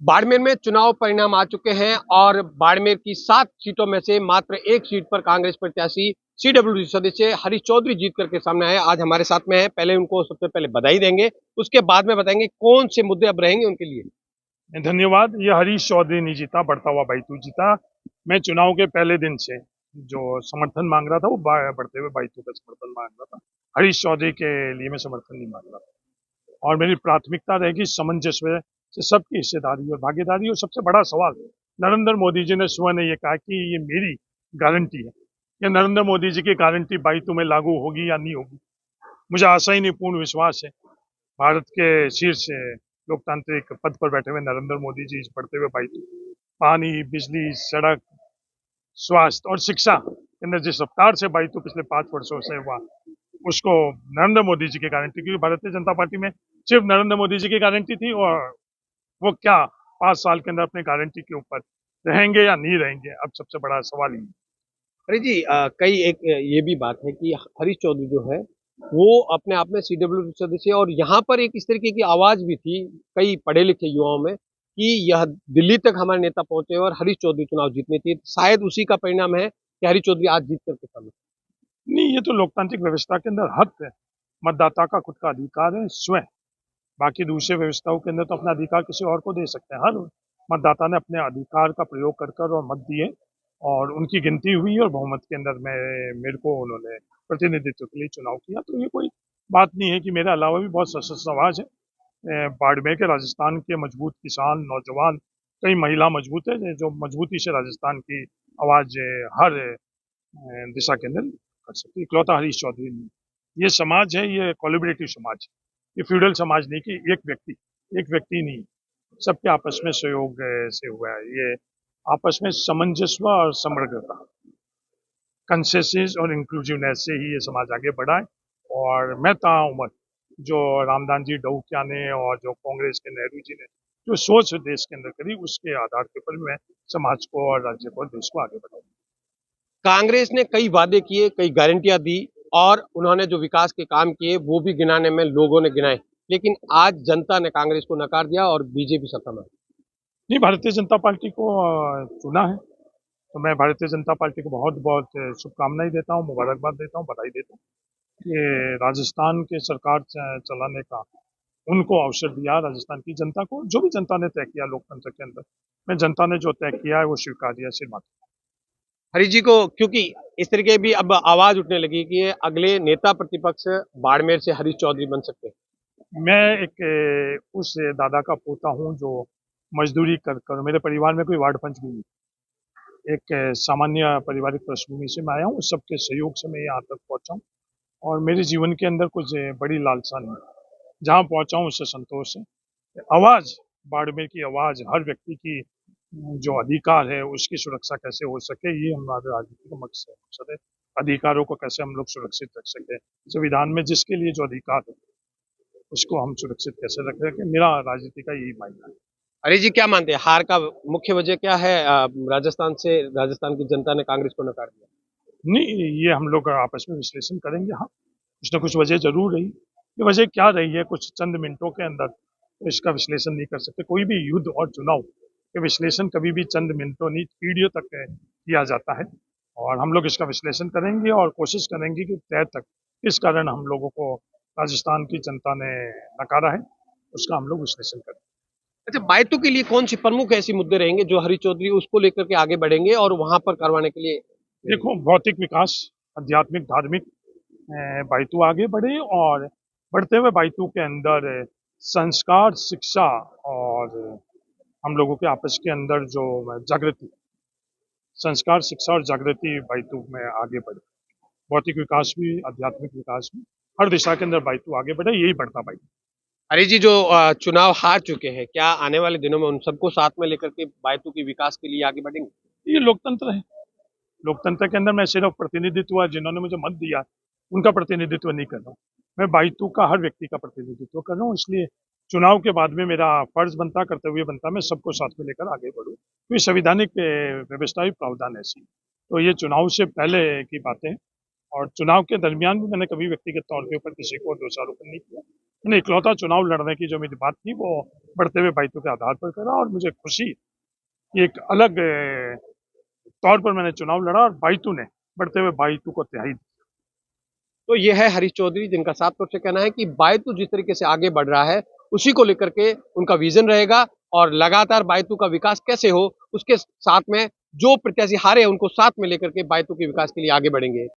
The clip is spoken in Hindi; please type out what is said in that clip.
बाड़मेर में चुनाव परिणाम आ चुके हैं और बाड़मेर की 7 सीटों में से मात्र एक सीट पर कांग्रेस प्रत्याशी सीडब्ल्यूसी सदस्य हरीश चौधरी जीत करके सामने आए। आज हमारे साथ में है। पहले उनको सबसे पहले बधाई देंगे, उसके बाद में बताएंगे कौन से मुद्दे अब रहेंगे उनके लिए। धन्यवाद। ये हरीश चौधरी नहीं जीता, बढ़ता हुआ बाइतू जीता। मैं चुनाव के पहले दिन से जो समर्थन मांग रहा था वो बढ़ते हुए बाइतू का समर्थन मांग रहा था। हरीश चौधरी के लिए मैं समर्थन नहीं मांग रहा था और मेरी प्राथमिकता रहेगी सामंजस्य से सबकी हिस्सेदारी और भागीदारी। और सबसे बड़ा सवाल नरेंद्र मोदी जी ने स्वयं ने ये कहा कि ये मेरी गारंटी है। ये नरेंद्र मोदी जी की गारंटी बाइतू में लागू होगी या नहीं होगी, मुझे आशा ही नहीं, पूर्ण विश्वास है। भारत के शीर्ष लोकतांत्रिक पद पर बैठे हुए नरेंद्र मोदी जी बढ़ते हुए बाइतू, पानी, बिजली, सड़क, स्वास्थ्य और शिक्षा के अंदर जिस रफ्तार से बाइतू पिछले 5 वर्षों से हुआ, उसको नरेंद्र मोदी जी की गारंटी, क्योंकि भारतीय जनता पार्टी में सिर्फ नरेंद्र मोदी जी की गारंटी थी और वो क्या 5 साल के अंदर अपने गारंटी के ऊपर रहेंगे या नहीं रहेंगे, अब सबसे बड़ा सवाल ही है। अरे जी, कई एक ये भी बात है कि हरीश चौधरी जो है वो अपने आप में सीडब्ल्यूसी सदस्य है और यहाँ पर एक इस तरीके की आवाज भी थी कई पढ़े लिखे युवाओं में कि यह दिल्ली तक हमारे नेता पहुंचे और हरीश चौधरी चुनाव जीतने थे। शायद उसी का परिणाम है कि हरीश चौधरी आज जीत करके सामने। नहीं, ये तो लोकतांत्रिक व्यवस्था के अंदर हक है। मतदाता का खुद का अधिकार है स्वयं। बाकी दूसरे व्यवस्थाओं के अंदर तो अपना अधिकार किसी और को दे सकते हैं। हर मतदाता ने अपने अधिकार का प्रयोग कर कर और मत दिए और उनकी गिनती हुई और बहुमत के अंदर मेरे को उन्होंने प्रतिनिधित्व के लिए चुनाव किया। तो ये कोई बात नहीं है कि मेरे अलावा भी बहुत सशक्त आवाज है। बाड़मेर के राजस्थान के मजबूत किसान, नौजवान, कई महिला मजबूत है जो मजबूती से राजस्थान की आवाज हर दिशा के अंदर कर सकती है। इकलौता हरीश चौधरी नहीं। ये समाज है, ये कोलिबरेटिव समाज है। ये फ्यूडल समाज नहीं कि एक व्यक्ति नहीं, सबके आपस में सहयोग से हुआ है। ये आपस में सामंजस्य और समग्रता, कंसेंसस और इंक्लूसिवनेस से ही ये समाज आगे बढ़ा है। और मैं ताउम्र जो रामदान जी डहुकिया ने और जो कांग्रेस के नेहरू जी ने जो सोच देश के अंदर करी, उसके आधार के ऊपर मैं समाज को और राज्य को और देश को आगे बढ़ाऊंगा। कांग्रेस ने कई वादे किए, कई गारंटियां दी और उन्होंने जो विकास के काम किए वो भी गिनाने में लोगों ने गिनाए, लेकिन आज जनता ने कांग्रेस को नकार दिया और बीजेपी सत्ता में। नहीं, भारतीय जनता पार्टी को चुना है तो मैं भारतीय जनता पार्टी को बहुत बहुत शुभकामनाएं देता हूँ, मुबारकबाद देता हूँ, बधाई देता हूँ। ये राजस्थान के सरकार चलाने का उनको अवसर दिया राजस्थान की जनता को। जो भी जनता ने तय किया लोकतंत्र के अंदर, मैं जनता ने जो तय किया है वो स्वीकार किया, आशीर्वाद। हरीश जी को क्योंकि इस तरीके भी अब आवाज उठने लगी कि ये अगले नेता प्रतिपक्ष बाड़मेर से हरीश चौधरी बन सकते हैं। मैं एक उस दादा का पोता हूँ जो मजदूरी कर कर, मेरे परिवार में कोई वार्ड पंच भी नहीं, एक सामान्य पारिवारिक पृष्ठभूमि से मैं आया हूँ। सबके सहयोग से मैं यहाँ तक पहुँचा हूँ और मेरे जीवन के अंदर कुछ बड़ी लालसा नहीं, जहाँ पहुँचा हूँ उससे संतोष है। आवाज, बाड़मेर की आवाज, हर व्यक्ति की जो अधिकार है उसकी सुरक्षा कैसे हो सके, ये हमारे राजनीति का मकसद है। अधिकारों को कैसे हम लोग सुरक्षित रख सके, संविधान में जिसके लिए जो अधिकार है उसको हम सुरक्षित कैसे रख सके, मेरा राजनीति का यही मायना है। हरीश जी क्या मानते हैं हार का मुख्य वजह क्या है? राजस्थान की जनता ने कांग्रेस को नकार दिया। नहीं, ये हम लोग आपस में विश्लेषण करेंगे। हाँ, कुछ ना कुछ वजह जरूर रही। ये वजह क्या रही है कुछ चंद मिनटों के अंदर तो इसका विश्लेषण नहीं कर सकते। कोई भी युद्ध और चुनाव के विश्लेषण कभी भी चंद मिनटों नहीं, पीढ़ियों तक किया जाता है। और हम लोग इसका विश्लेषण करेंगे और कोशिश करेंगे कि तय तक किस कारण हम लोगों को राजस्थान की जनता ने नकारा है, उसका हम लोग विश्लेषण करें। अच्छा, बायतू के लिए कौन सी प्रमुख ऐसी मुद्दे रहेंगे जो हरीश चौधरी उसको लेकर के आगे बढ़ेंगे और वहां पर करवाने के लिए? देखो, भौतिक विकास, आध्यात्मिक, धार्मिक बाइतू आगे बढ़े और बढ़ते हुए बाइतू के अंदर संस्कार, शिक्षा और हम लोगों के आपस के अंदर जो जागृति, संस्कार, शिक्षा और जागृति बाइतू में आगे बढ़े। भौतिक विकास भी, आध्यात्मिक विकास भी, हर दिशा के अंदर बाइतू आगे बढ़े, यही बढ़ता बाइतू। हरीश जी जो चुनाव हार चुके हैं, क्या आने वाले दिनों में उन सबको साथ में लेकर के बायतू के विकास के लिए आगे बढ़ेंगे? ये लोकतंत्र है। लोकतंत्र के अंदर मैं सिर्फ प्रतिनिधित्व, जिन्होंने मुझे मत दिया उनका प्रतिनिधित्व नहीं कर रहा हूँ, मैं बाइतू का हर व्यक्ति का प्रतिनिधित्व कर रहा हूँ। इसलिए चुनाव के बाद में मेरा फर्ज बनता, कर्तव्य बनता, मैं सबको साथ में लेकर आगे बढ़ूँ, क्योंकि संवैधानिक व्यवस्था भी प्रावधान ऐसी। तो ये चुनाव से पहले की बातें हैं। और चुनाव के दरमियान भी मैंने कभी व्यक्तिगत तौर के ऊपर किसी को दोषारोपण नहीं किया। मैंने इकलौता चुनाव लड़ने की जो मेरी बात थी वो बढ़ते हुए दायित्व के आधार पर करा, और मुझे खुशी कि एक अलग तौर पर मैंने चुनाव लड़ा और बाइतू ने बढ़ते हुए बाइतू को तिहाई। तो ये है हरीश चौधरी, जिनका साफ तौर से कहना है कि बायतू जिस तरीके से आगे बढ़ रहा है उसी को लेकर के उनका विजन रहेगा, और लगातार बायतू का विकास कैसे हो उसके साथ में जो प्रत्याशी हारे हैं उनको साथ में लेकर के बायतू के विकास के लिए आगे बढ़ेंगे।